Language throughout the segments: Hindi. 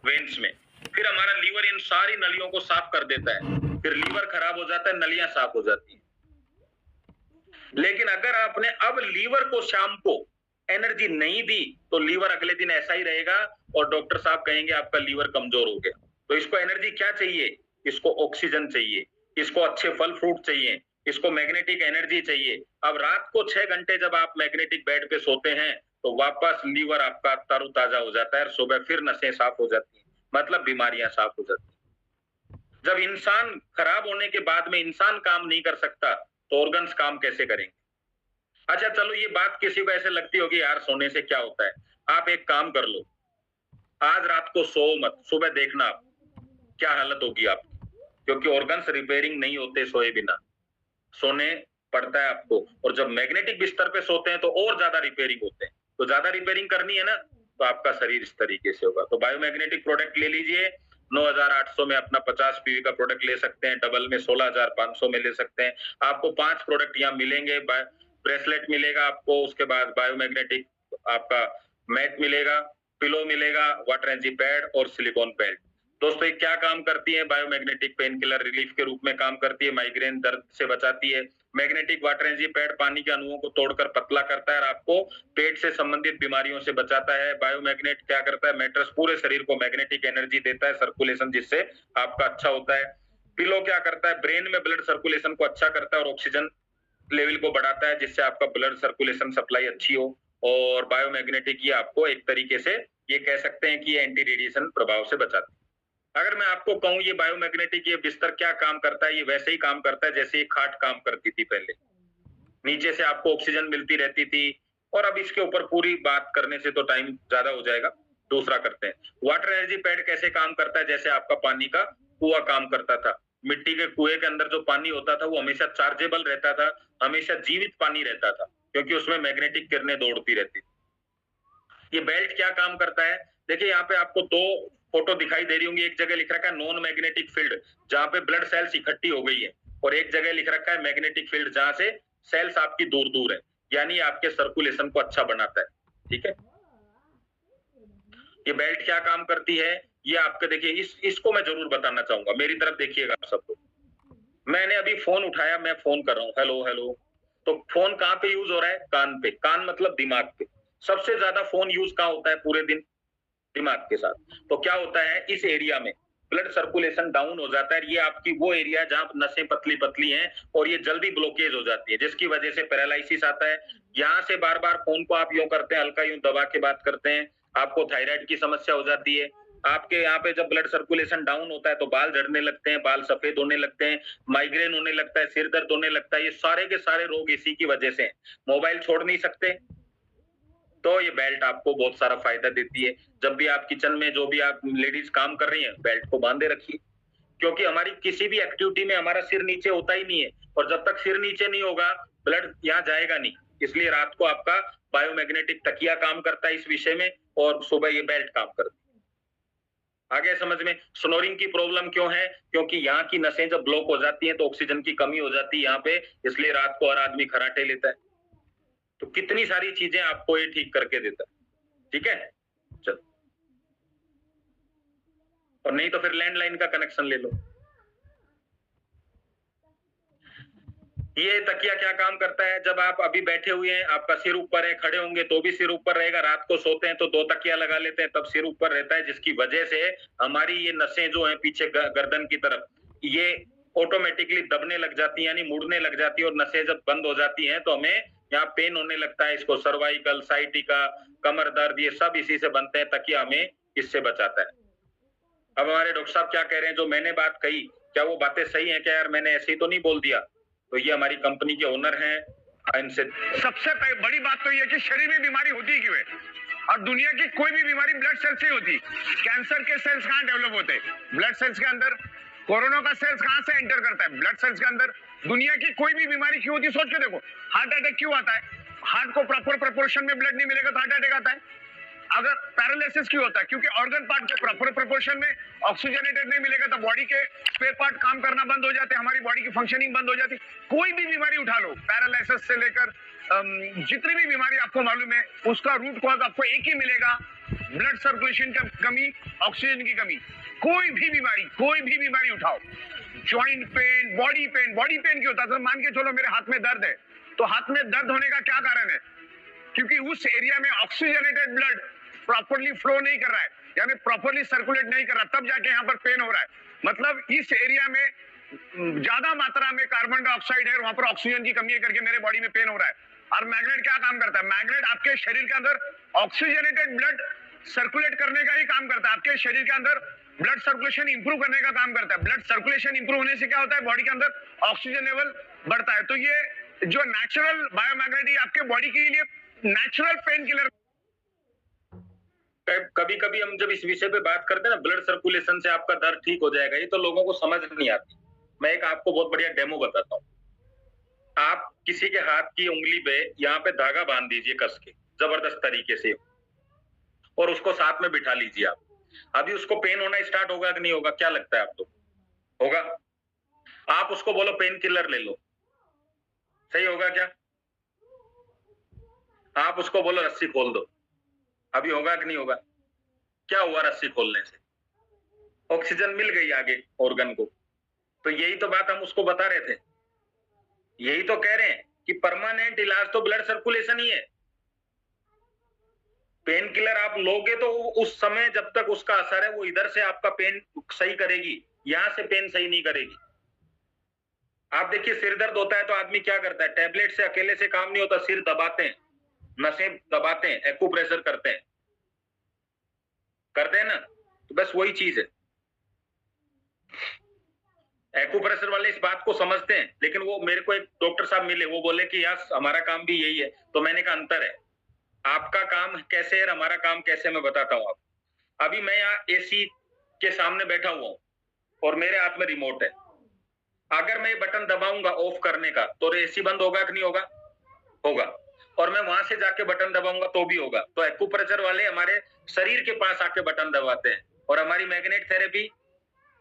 वेन्स में, फिर हमारा लीवर इन सारी नलियों को साफ कर देता है, फिर लीवर खराब हो जाता है, नलियां साफ हो जाती हैं। लेकिन अगर आपने अब लीवर को शाम को एनर्जी नहीं दी तो लीवर अगले दिन ऐसा ही रहेगा और डॉक्टर साहब कहेंगे आपका लीवर कमजोर हो गया। तो इसको एनर्जी क्या चाहिए? इसको ऑक्सीजन चाहिए, इसको अच्छे फल फ्रूट चाहिए, इसको मैग्नेटिक एनर्जी चाहिए। अब रात को 6 घंटे जब आप मैग्नेटिक बेड पे सोते हैं तो वापस लीवर आपका तरोताजा हो जाता है और सुबह फिर नसें साफ हो जाती हैं, मतलब बीमारियां साफ हो जाती हैं। जब इंसान खराब होने के बाद में इंसान काम नहीं कर सकता तो ऑर्गन्स काम कैसे करेंगे? अच्छा चलो, ये बात किसी को ऐसे लगती होगी यार सोने से क्या होता है। आप एक काम कर लो, आज रात को सो मत, सुबह देखना आप क्या हालत होगी आपकी, क्योंकि ऑर्गन्स रिपेयरिंग नहीं होते सोए बिना, सोने पड़ता है आपको। और जब मैग्नेटिक बिस्तर पे सोते हैं तो और ज्यादा रिपेयरिंग होते हैं, तो ज्यादा रिपेयरिंग करनी है ना, तो आपका शरीर इस तरीके से होगा। तो बायोमैग्नेटिक प्रोडक्ट ले लीजिए, 9800 में अपना 50 पीवी का प्रोडक्ट ले सकते हैं, डबल में 16500 में ले सकते हैं। आपको 5 प्रोडक्ट यहाँ मिलेंगे, ब्रेसलेट मिलेगा आपको, उसके बाद बायोमैग्नेटिक आपका मैट मिलेगा, पिलो मिलेगा, वाटर एनर्जी पैड और सिलिकॉन बेल्ट। दोस्तों, ये क्या काम करती है? बायोमैग्नेटिक पेन किलर रिलीफ के रूप में काम करती है, माइग्रेन दर्द से बचाती है। मैग्नेटिक वाटर एनर्जी पैड पानी के अणुओं को तोड़कर पतला करता है और आपको पेट से संबंधित बीमारियों से बचाता है। बायोमैग्नेट क्या करता है? मैट्रेस पूरे शरीर को मैग्नेटिक एनर्जी देता है, सर्कुलेशन जिससे आपका अच्छा होता है। पिलो क्या करता है? ब्रेन में ब्लड सर्कुलेशन को अच्छा करता है और ऑक्सीजन लेवल को बढ़ाता है, जिससे आपका ब्लड सर्कुलेशन सप्लाई अच्छी हो। और बायोमैग्नेटिक ये आपको एक तरीके से ये कह सकते हैं कि एंटी रेडिएशन प्रभाव से बचाती है। अगर मैं आपको कहूं ये बायोमैग्नेटिक ये बिस्तर क्या काम करता है, ये वैसे ही काम करता है जैसे ये खाट काम करती थी पहले। नीचे से आपको ऑक्सीजन मिलती रहती थी। और अब इसके ऊपर पूरी बात करने से तो टाइम ज्यादा हो जाएगा, दूसरा करते हैं। वाटर एनर्जी पैड कैसे काम करता है? जैसे आपका पानी का कुआं काम करता था। मिट्टी के कुएं के अंदर जो पानी होता था वो हमेशा चार्जेबल रहता था, हमेशा जीवित पानी रहता था, क्योंकि उसमें मैग्नेटिक किरणें दौड़ती रहती थी। ये बेल्ट क्या काम करता है? देखिए यहाँ पे आपको 2 फोटो दिखाई दे रही होंगी। एक जगह लिख रखा है नॉन मैग्नेटिक फील्ड, जहां पे ब्लड सेल्स इकट्ठी हो गई है, और एक जगह लिख रखा है मैग्नेटिक फील्ड, जहां से सेल्स आपकी दूर दूर है, यानी आपके सर्कुलेशन को अच्छा बनाता है। ठीक है, ये बेल्ट क्या काम करती है ये आपके देखिए, इसको मैं जरूर बताना चाहूंगा, मेरी तरफ देखिएगा आप सब लोग। मैंने अभी फोन उठाया, मैं फोन कर रहा हूँ, हेलो हेलो। तो फोन कहाँ पे यूज हो रहा है? कान पे। कान मतलब दिमाग पे। सबसे ज्यादा फोन यूज कहाँ होता है पूरे दिन? दिमाग के साथ। तो क्या होता है, इस एरिया में ब्लड सर्कुलेशन डाउन हो जाता है। ये आपकी वो एरिया है जहां नसें पतली पतली हैं और ये जल्दी ब्लॉकेज हो जाती है, जिसकी वजह से पैरालिसिस आता है। यहां से बार बार फोन को आप यूं करते हैं, हल्का यूं दबा के बात करते हैं, आपको थायराइड की समस्या हो जाती है। आपके यहाँ पे जब ब्लड सर्कुलेशन डाउन होता है तो बाल झड़ने लगते हैं, बाल सफेद होने लगते हैं, माइग्रेन होने लगता है, सिर दर्द होने लगता है। ये सारे के सारे रोग इसी की वजह से हैं। मोबाइल छोड़ नहीं सकते, तो ये बेल्ट आपको बहुत सारा फायदा देती है। जब भी आप किचन में जो भी आप लेडीज काम कर रही हैं, बेल्ट को बांधे रखिए, क्योंकि हमारी किसी भी एक्टिविटी में हमारा सिर नीचे होता ही नहीं है, और जब तक सिर नीचे नहीं होगा ब्लड यहाँ जाएगा नहीं। इसलिए रात को आपका बायोमैग्नेटिक तकिया काम करता है इस विषय में, और सुबह ये बेल्ट काम करती है। आगे समझ में? स्नोरिंग की प्रॉब्लम क्यों है? क्योंकि यहाँ की नसें जब ब्लॉक हो जाती हैं तो ऑक्सीजन की कमी हो जाती है यहाँ पे, इसलिए रात को हर आदमी खराटे लेता है। तो कितनी सारी चीजें आपको ये ठीक करके देता है। ठीक है, चलो। और नहीं तो फिर लैंडलाइन का कनेक्शन ले लो। ये तकिया क्या काम करता है? जब आप अभी बैठे हुए हैं, आपका सिर ऊपर है, खड़े होंगे तो भी सिर ऊपर रहेगा, रात को सोते हैं तो 2 तकिया लगा लेते हैं तब सिर ऊपर रहता है, जिसकी वजह से हमारी ये नसें जो हैं पीछे गर्दन की तरफ, ये ऑटोमेटिकली दबने लग जाती है, यानी मुड़ने लग जाती है। और नसें जब बंद हो जाती हैं तो हमें यहाँ पेन होने लगता है। इसको सर्वाइकल, साइटिका, कमर दर्द, ये सब इसी से बनते हैं। तकिया हमें इससे बचाता है। अब हमारे डॉक्टर साहब क्या कह रहे हैं, जो मैंने बात कही क्या वो बातें सही है क्या? यार मैंने ऐसे ही तो नहीं बोल दिया। तो ये हमारी कंपनी के ओनर हैं, इनसे सबसे बड़ी बात तो ये कि शरीर में बीमारी होती क्यों है, और दुनिया की कोई भी बीमारी ब्लड सेल से होती। कैंसर के सेल्स कहाँ डेवलप होते हैं? ब्लड सेल्स के अंदर। कोरोना का सेल्स कहाँ से एंटर करता है? ब्लड सेल्स के अंदर। दुनिया की कोई भी बीमारी क्यों होती, सोच के देखो। हार्ट अटैक क्यों आता है? हार्ट को प्रॉपर प्रोपोर्शन में ब्लड नहीं मिलेगा तो हार्ट अटैक आता है। अगर पैरालिसिस क्यों होता है? क्योंकि ऑर्गन पार्ट को प्रॉपर प्रोपोर्शन में ऑक्सीजनेटेड नहीं मिलेगा तो बॉडी के स्पेयर पार्ट काम करना बंद हो जाते हैं, हमारी बॉडी की फंक्शनिंग बंद हो जाती है। कोई भी बीमारी उठा लो, पैरालिसिस से लेकर जितनी भी बीमारी आपको मालूम है, उसका रूट कॉज आपको एक ही मिलेगा, ब्लड सर्कुलेशन की कमी, ऑक्सीजन की कमी, कोई भी बीमारी उठाओ, जॉइंट पेन, बॉडी पेन क्यों होता है? मान के चलो मेरे हाथ में दर्द है, तो हाथ में दर्द होने का क्या कारण है? क्योंकि उस एरिया में ऑक्सीजनेटेड ब्लड प्रॉपरली फ्लो नहीं कर रहा है, यानी प्रॉपरली सर्कुलेट नहीं कर रहा, तब जाके यहाँ पर पेन हो रहा है। मतलब इस एरिया में ज्यादा मात्रा में कार्बन डाइऑक्साइड है, वहां पर ऑक्सीजन की कमी है करके मेरे बॉडी में पेन हो रहा है। और मैग्नेट क्या काम करता है? मैग्नेट आपके शरीर के अंदर ऑक्सीजनेटेड ब्लड सर्कुलेट करने का ही काम करता है, आपके शरीर के अंदर ब्लड सर्कुलेशन इंप्रूव करने का काम करता है। ब्लड सर्कुलेशन इंप्रूव होने से क्या होता है? बॉडी के अंदर ऑक्सीजन लेवल बढ़ता है। तो ये जो नेचुरल बायोमैग्नेट आपके बॉडी के लिए नेचुरल पेन किलर। कभी कभी हम जब इस विषय पे बात करते हैं ना, ब्लड सर्कुलेशन से आपका दर्द ठीक हो जाएगा, ये तो लोगों को समझ नहीं आती। मैं एक आपको बहुत बढ़िया डेमो बताता हूँ। आप किसी के हाथ की उंगली पे यहाँ पे धागा बांध दीजिए कस के, जबरदस्त तरीके से, और उसको साथ में बिठा लीजिए आप। अभी उसको पेन होना स्टार्ट होगा कि नहीं होगा? क्या लगता है आपको? होगा? आप उसको बोलो पेन किलर ले लो, सही होगा क्या? आप उसको बोलो रस्सी खोल दो, अभी होगा कि नहीं होगा? क्या हुआ रस्सी खोलने से? ऑक्सीजन मिल गई आगे ऑर्गन को। तो यही तो बात हम उसको बता रहे थे, यही तो कह रहे हैं कि परमानेंट इलाज तो ब्लड सर्कुलेशन ही है। पेन किलर आप लोगे तो उस समय जब तक उसका असर है वो इधर से आपका पेन सही करेगी, यहां से पेन सही नहीं करेगी। आप देखिए सिर दर्द होता है तो आदमी क्या करता है? टैबलेट से अकेले से काम नहीं होता, सिर दबाते हैं, नसें दबाते हैं, एक्यूप्रेशर करते हैं ना। तो बस वही चीज है। एक्यूप्रेशर वाले इस बात को समझते हैं, लेकिन वो मेरे को एक डॉक्टर साहब मिले, वो बोले कि यार हमारा काम भी यही है। तो मैंने कहा अंतर है, आपका काम कैसे है, हमारा काम कैसे, मैं बताता हूँ आप। अभी मैं यहाँ एसी के सामने बैठा हुआ हूँ और मेरे हाथ में रिमोट है। अगर मैं ये बटन दबाऊंगा ऑफ करने का तो एसी बंद होगा कि नहीं होगा? होगा। और मैं वहां से जाके बटन दबाऊंगा तो भी होगा। तो एक्यूप्रेशर वाले हमारे शरीर के पास आके बटन दबाते हैं, और हमारी मैग्नेट थेरेपी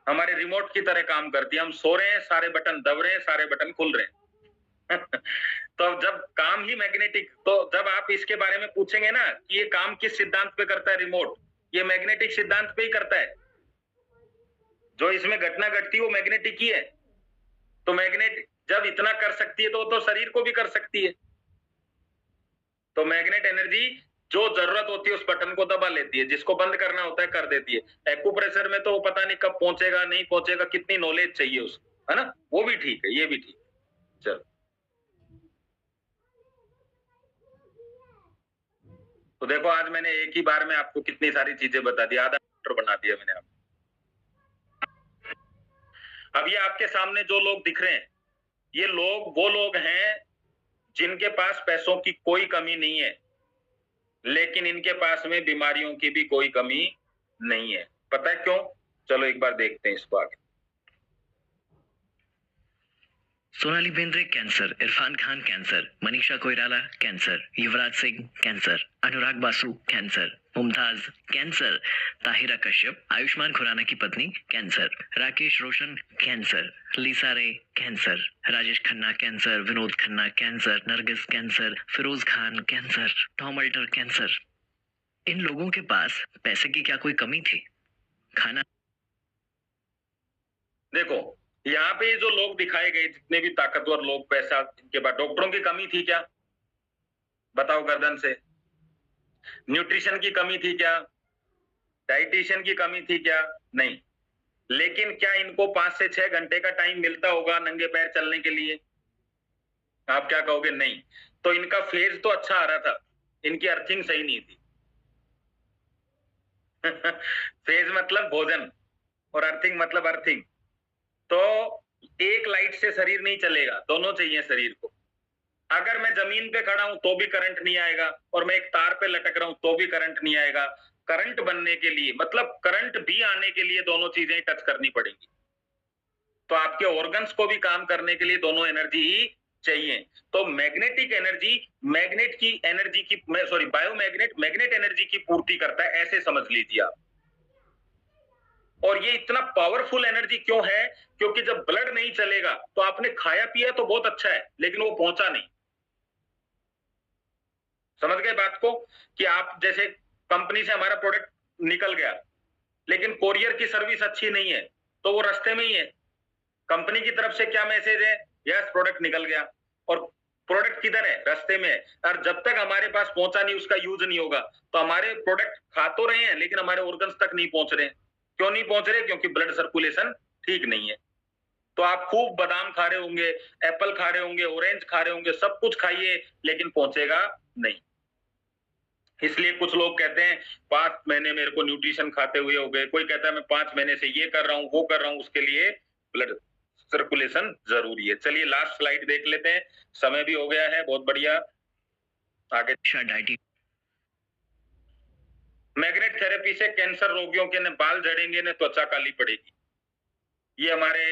हमारे रिमोट की तरह काम करती है। हम सो रहे हैं, सारे बटन दब रहे हैं, सारे बटन खुल रहे हैं। तो जब काम ही मैग्नेटिक, तो जब आप इसके बारे में पूछेंगे ना कि ये काम किस सिद्धांत पे करता है रिमोट, ये मैग्नेटिक सिद्धांत पे ही करता है। जो इसमें घटना घटती है वो मैग्नेटिक ही है। तो मैग्नेट जब इतना कर सकती है तो शरीर को भी कर सकती है। तो मैग्नेट एनर्जी जो जरूरत होती है उस बटन को दबा लेती है, जिसको बंद करना होता है कर देती है। एक्यूप्रेशर में तो पता नहीं कब पहुंचेगा नहीं पहुंचेगा, कितनी नॉलेज चाहिए उसको, है ना? वो भी ठीक है, ये भी ठीक है। चलो, तो देखो आज मैंने एक ही बार में आपको कितनी सारी चीजें बता दी, आधा डॉक्टर बना दिया मैंने आपको। अब ये आपके सामने जो लोग दिख रहे हैं, ये लोग वो लोग हैं जिनके पास पैसों की कोई कमी नहीं है, लेकिन इनके पास में बीमारियों की भी कोई कमी नहीं है। पता है क्यों? चलो एक बार देखते हैं इसको आगे। Sonali Bendre cancer, Irrfan Khan cancer, Manisha Koirala cancer, Yuvraj Singh cancer, Anurag Basu cancer, Mumtaz cancer, Tahira Kashyap, Ayushmann Khurrana की पत्नी cancer, Rakesh Roshan cancer, Lisa Ray cancer, Rajesh Khanna cancer, Vinod Khanna cancer, Nargis cancer, Feroz Khan cancer, Tom Alter cancer. इन लोगों के पास पैसे की क्या कोई कमी थी? खाना देखो यहाँ पे जो लोग दिखाए गए, जितने भी ताकतवर लोग, पैसा इनके बाद, डॉक्टरों की कमी थी क्या? बताओ गर्दन से। न्यूट्रिशन की कमी थी क्या? डाइटिशियन की कमी थी क्या? नहीं। लेकिन क्या इनको 5 से 6 घंटे का टाइम मिलता होगा नंगे पैर चलने के लिए? आप क्या कहोगे? नहीं। तो इनका फेज तो अच्छा आ रहा था, इनकी अर्थिंग सही नहीं थी। फेज मतलब भोजन और अर्थिंग मतलब अर्थिंग। तो एक लाइट से शरीर नहीं चलेगा, दोनों चाहिए शरीर को। अगर मैं जमीन पे खड़ा हूं तो भी करंट नहीं आएगा, और मैं एक तार पे लटक रहा हूं तो भी करंट नहीं आएगा। करंट बनने के लिए, मतलब करंट भी आने के लिए दोनों चीजें टच करनी पड़ेंगी। तो आपके ऑर्गन्स को भी काम करने के लिए दोनों एनर्जी ही चाहिए। तो मैग्नेटिक एनर्जी मैग्नेट की एनर्जी की, सॉरी, बायोमैग्नेट मैग्नेट एनर्जी की पूर्ति करता है, ऐसे समझ लीजिए आप। और ये इतना पावरफुल एनर्जी क्यों है? क्योंकि जब ब्लड नहीं चलेगा तो आपने खाया पिया तो बहुत अच्छा है, लेकिन वो पहुंचा नहीं। समझ गए बात को? कि आप जैसे कंपनी से हमारा प्रोडक्ट निकल गया, लेकिन कोरियर की सर्विस अच्छी नहीं है, तो वो रास्ते में ही है। कंपनी की तरफ से क्या मैसेज है? यस, प्रोडक्ट निकल गया, और प्रोडक्ट किधर है? रास्ते में है। और जब तक हमारे पास पहुंचा नहीं, उसका यूज नहीं होगा, तो हमारे प्रोडक्ट खा तो रहे हैं, लेकिन हमारे ऑर्गन्स तक नहीं पहुंच रहे। क्यों नहीं पहुंच रहे? क्योंकि ब्लड सर्कुलेशन ठीक नहीं है। तो आप खूब बादाम खा रहे होंगे, एप्पल खा रहे होंगे, ऑरेंज खा रहे होंगे, सब कुछ खाइए, लेकिन पहुंचेगा नहीं। इसलिए कुछ लोग कहते हैं 5 महीने मेरे को न्यूट्रिशन खाते हुए हो गए, कोई कहता है मैं 5 महीने से ये कर रहा हूं, वो कर रहा हूं, उसके लिए ब्लड सर्कुलेशन जरूरी है। चलिए लास्ट स्लाइड देख लेते हैं, समय भी हो गया है, बहुत बढ़िया। आगे डाइटिंग मैग्नेट थेरेपी से कैंसर रोगियों के न बाल झड़ेंगे न त्वचा काली पड़ेगी। ये हमारे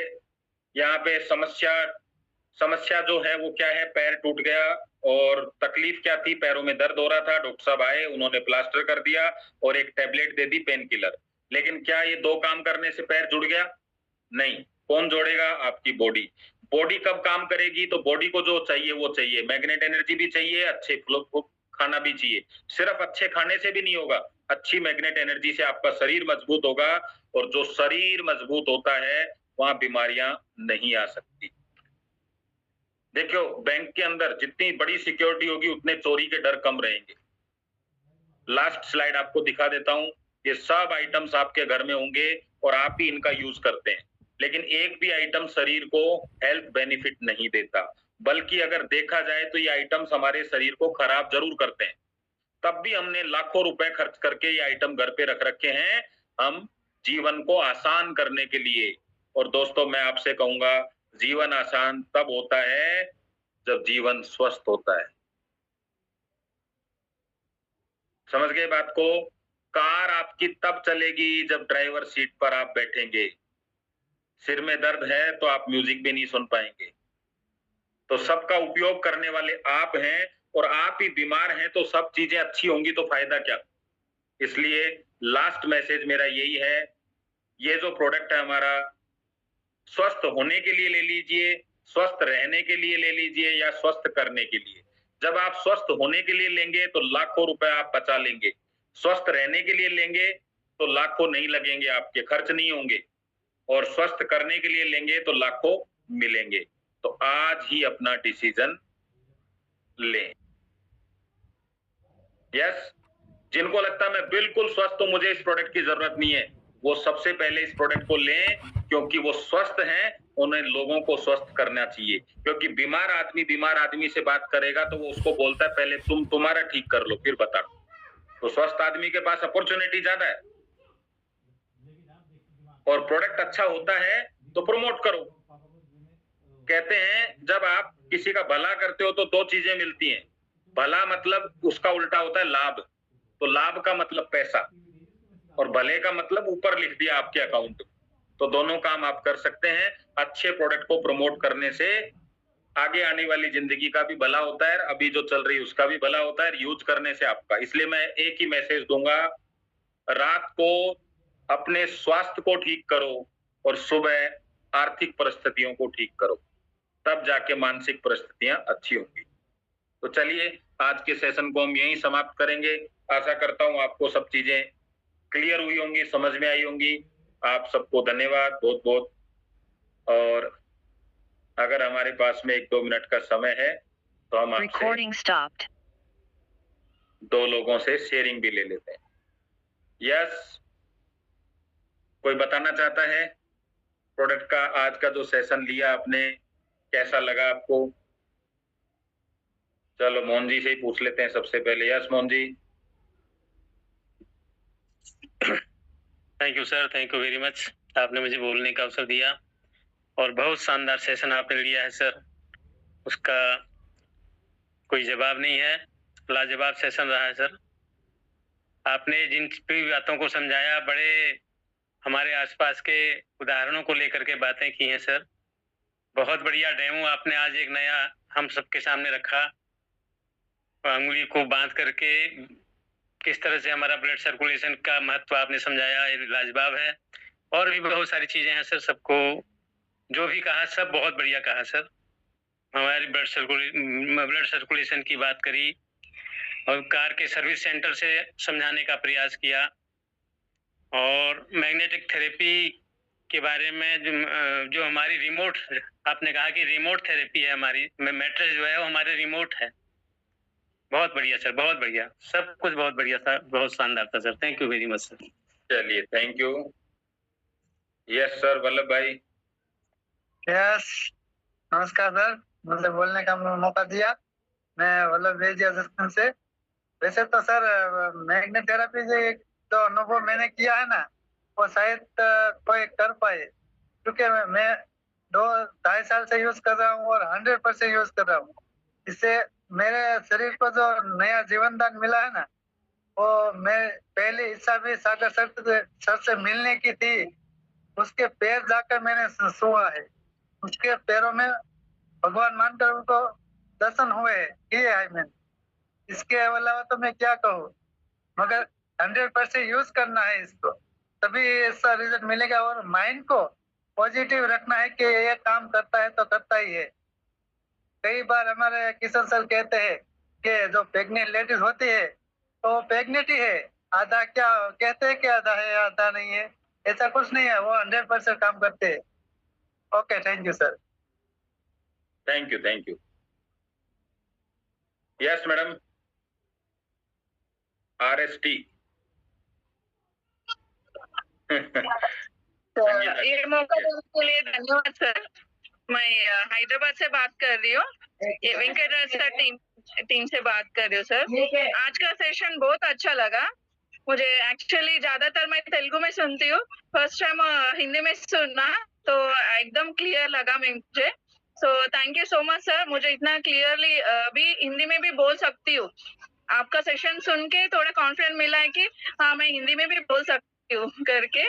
यहाँ पे समस्या जो है वो क्या है? पैर टूट गया और तकलीफ क्या थी? पैरों में दर्द हो रहा था, डॉक्टर साहब आए, उन्होंने प्लास्टर कर दिया और एक टेबलेट दे दी पेन किलर। लेकिन क्या ये 2 काम करने से पैर जुड़ गया? नहीं। कौन जोड़ेगा? आपकी बॉडी। बॉडी कब काम करेगी? तो बॉडी को जो चाहिए वो चाहिए, मैग्नेट एनर्जी भी चाहिए, अच्छे खाना भी चाहिए। सिर्फ अच्छे खाने से भी नहीं होगा, अच्छी मैग्नेट एनर्जी से आपका शरीर मजबूत होगा, और जो शरीर मजबूत होता है वहां बीमारियां नहीं आ सकती। देखो, बैंक के अंदर जितनी बड़ी सिक्योरिटी होगी उतने चोरी के डर कम रहेंगे। लास्ट स्लाइड आपको दिखा देता हूं। ये सब आइटम्स आपके घर में होंगे और आप ही इनका यूज करते हैं, लेकिन एक भी आइटम शरीर को हेल्थ बेनिफिट नहीं देता, बल्कि अगर देखा जाए तो ये आइटम्स हमारे शरीर को खराब जरूर करते हैं। तब भी हमने लाखों रुपए खर्च करके ये आइटम घर पे रख रखे हैं, हम जीवन को आसान करने के लिए। और दोस्तों, मैं आपसे कहूंगा, जीवन आसान तब होता है जब जीवन स्वस्थ होता है। समझ गए बात को? कार आपकी तब चलेगी जब ड्राइवर सीट पर आप बैठेंगे। सिर में दर्द है तो आप म्यूजिक भी नहीं सुन पाएंगे। तो सबका उपयोग करने वाले आप हैं, और आप ही बीमार हैं, तो सब चीजें अच्छी होंगी तो फायदा क्या? इसलिए लास्ट मैसेज मेरा यही है, ये जो प्रोडक्ट है हमारा, स्वस्थ होने के लिए ले लीजिए, स्वस्थ रहने के लिए ले लीजिए, या स्वस्थ करने के लिए। जब आप स्वस्थ होने के लिए लेंगे तो लाखों रुपए आप बचा लेंगे, स्वस्थ रहने के लिए लेंगे तो लाखों नहीं लगेंगे, आपके खर्च नहीं होंगे, और स्वस्थ करने के लिए लेंगे तो लाखों मिलेंगे। तो आज ही अपना डिसीजन लें। यस, जिनको लगता है मैं बिल्कुल स्वस्थ हूं, मुझे इस प्रोडक्ट की जरूरत नहीं है, वो सबसे पहले इस प्रोडक्ट को लें, क्योंकि वो स्वस्थ हैं, उन्हें लोगों को स्वस्थ करना चाहिए। क्योंकि बीमार आदमी से बात करेगा तो वो उसको बोलता है पहले तुम तुम्हारा ठीक कर लो फिर बता। तो स्वस्थ आदमी के पास अपॉर्चुनिटी ज्यादा है, और प्रोडक्ट अच्छा होता है तो प्रमोट करो। कहते हैं जब आप किसी का भला करते हो तो 2 चीजें मिलती हैं। भला मतलब उसका उल्टा होता है लाभ। तो लाभ का मतलब पैसा, और भले का मतलब ऊपर लिख दिया आपके अकाउंट। तो दोनों काम आप कर सकते हैं। अच्छे प्रोडक्ट को प्रमोट करने से आगे आने वाली जिंदगी का भी भला होता है, अभी जो चल रही है उसका भी भला होता है, यूज करने से आपका। इसलिए मैं एक ही मैसेज दूंगा, रात को अपने स्वास्थ्य को ठीक करो और सुबह आर्थिक परिस्थितियों को ठीक करो, तब जाके मानसिक परिस्थितियां अच्छी होंगी। तो चलिए, आज के सेशन को हम यहीं समाप्त करेंगे। आशा करता हूं आपको सब चीजें क्लियर हुई होंगी, समझ में आई होंगी। आप सबको धन्यवाद बहुत बहुत। और अगर हमारे पास में 1-2 मिनट का समय है तो हम आपसे 2 लोगों से शेयरिंग भी ले लेते हैं। यस, कोई बताना चाहता है प्रोडक्ट का आज का जो सेशन लिया आपने, कैसा लगा आपको? चलो मोहन जी से ही पूछ लेते हैं सबसे पहले। Yes Mohan ji. Thank you sir, thank you very much. आपने मुझे बोलने का अवसर दिया और बहुत शानदार सेशन आपने लिया है सर, उसका कोई जवाब नहीं है। लाजवाब सेशन रहा है सर। आपने जिन भी बातों को समझाया, बड़े हमारे आसपास के उदाहरणों को लेकर के बातें की हैं सर। बहुत बढ़िया डेमो आपने आज एक नया हम सबके सामने रखा, उंगली को बांध करके किस तरह से हमारा ब्लड सर्कुलेशन का महत्व आपने समझाया, ये लाजवाब है। और भी बहुत सारी चीजें हैं सर, सबको जो भी कहा सब बहुत बढ़िया कहा सर। हमारी ब्लड सर्कुलेशन की बात करी, और कार के सर्विस सेंटर से समझाने का प्रयास किया। और मैग्नेटिक थेरेपी के बारे में जो हमारी रिमोट, आपने कहा कि रिमोट थेरेपी है हमारी, मैट्रेस जो है वो हमारे रिमोट है। बहुत बढ़िया सर, बहुत बढ़िया, सब कुछ बहुत बढ़िया था, बहुत शानदार था sir. Thank you very much sir. चलिए, thank you. Yes sir, Vallabh Bhai. Yes, नमस्कार सर, मुझे बोलने का मौका दिया। मैं वल्लभ वेजिया से। वैसे तो सर मैग्नेट थेरेपी से जो अनुभव मैंने किया है ना, वो शायद कोई कर पाए, क्योंकि मैं 2-2.5 साल से यूज कर रहा हूँ और 100% यूज कर रहा हूँ। इससे मेरे शरीर को जो नया जीवन दान मिला है ना, वो मैं पहली इच्छा भी सागर सर से मिलने की थी। उसके पैर जाकर मैंने छुआ है, उसके पैरों में भगवान मानकर उनको दर्शन हुए किए है मैंने। इसके अलावा तो मैं क्या कहूँ, मगर 100% यूज करना है इसको, तभी इसका रिजल्ट मिलेगा। और माइंड को पॉजिटिव रखना है कि ये काम करता है तो करता ही है। कई बार हमारे किशन सर कहते हैं कि जो प्रेग्नेंट लेडीज होती है तो प्रेग्नेंट ही है, आधा क्या कहते हैं कि आधा है आधा नहीं है, ऐसा कुछ नहीं है, वो 100% काम करते हैं। Okay, thank you sir. Thank you, thank you. Yes madam, RST। ये मौका देने के लिए धन्यवाद सर। मैं हैदराबाद से बात कर रही हूँ, ये वेंकटराज सर टीम से बात कर रही हूँ सर। आज का सेशन बहुत अच्छा लगा मुझे। एक्चुअली ज्यादातर मैं तेलुगु में सुनती हूँ, फर्स्ट टाइम हिंदी में सुनना तो एकदम क्लियर लगा मुझे। So thank you so much sir, मुझे इतना क्लियरली भी हिंदी में भी बोल सकती हूँ। आपका सेशन सुन के थोड़ा कॉन्फिडेंस मिला है कि हाँ मैं हिंदी में भी बोल सकती हूँ करके,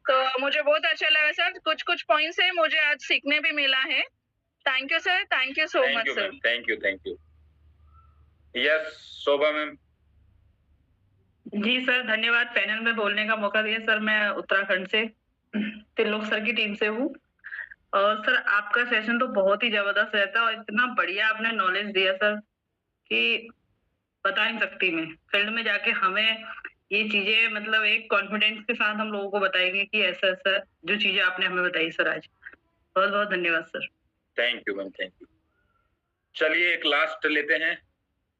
तो मुझे बहुत अच्छा लगा सर। कुछ कुछ पॉइंट्स है मुझे आज सीखने भी मिला है। Thank you sir, thank you so much sir. Thank you, thank you. Yes, Shobha ma'am. जी सर, धन्यवाद पैनल में बोलने का मौका दिया सर। मैं उत्तराखंड से त्रिलोक सर की टीम से हूँ। और सर आपका सेशन तो बहुत ही जबरदस्त रहता है और इतना बढ़िया आपने नॉलेज दिया सर कि बता नहीं सकती मैं। फील्ड में जाके हमें ये चीजें मतलब एक कॉन्फिडेंस के साथ हम लोगों को बताएंगे कि ऐसा ऐसा जो चीजें आपने हमें बताई सर आज। बहुत बहुत धन्यवाद sir. Thank you ma'am, thank you. चलिए एक लास्ट लेते हैं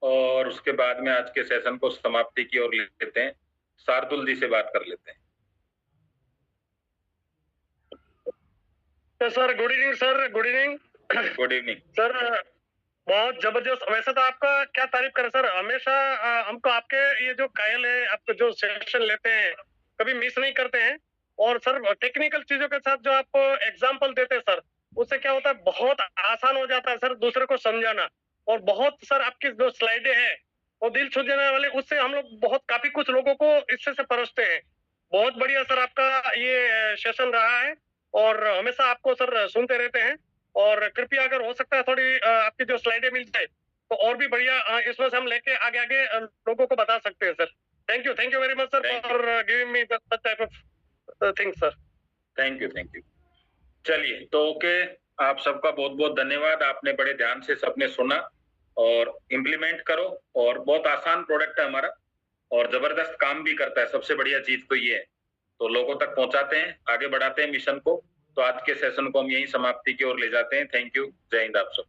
और उसके बाद में आज के सेशन को समाप्ति की ओर लेते हैं। शार्दुल जी से बात कर लेते हैं। तो sir good evening sir. Good evening. Good evening sir, बहुत जबरदस्त। वैसे तो आपका क्या तारीफ करें सर, हमेशा हमको आपके ये जो कायल है, आपको जो सेशन लेते हैं कभी मिस नहीं करते हैं। और सर टेक्निकल चीजों के साथ जो आप एग्जाम्पल देते हैं सर, उससे क्या होता है बहुत आसान हो जाता है सर दूसरे को समझाना। और बहुत सर आपकी जो स्लाइडें हैं वो दिल छू जाने वाले, उससे हम लोग बहुत काफी कुछ लोगों को इससे से परोसते हैं। बहुत बढ़िया सर आपका ये सेशन रहा है और हमेशा आपको सर सुनते रहते हैं। और कृपया अगर हो सकता है थोड़ी आपकी जो स्लाइडें मिल जाए तो और भी बढ़िया, इसमें से हम लेके आगे आगे लोगों को बता सकते हैं sir. Thank you very much sir for giving me that type of things sir. Thank you. चलिए तो ओके, आप सबका बहुत बहुत धन्यवाद। आपने बड़े ध्यान से सबने सुना और इम्प्लीमेंट करो। और बहुत आसान प्रोडक्ट है हमारा और जबरदस्त काम भी करता है। सबसे बढ़िया चीज तो ये है, तो लोगों तक पहुंचाते हैं, आगे बढ़ाते हैं मिशन को। तो आज के सेशन को हम यही समाप्ति की ओर ले जाते हैं। थैंक यू, जय हिंद आप सब।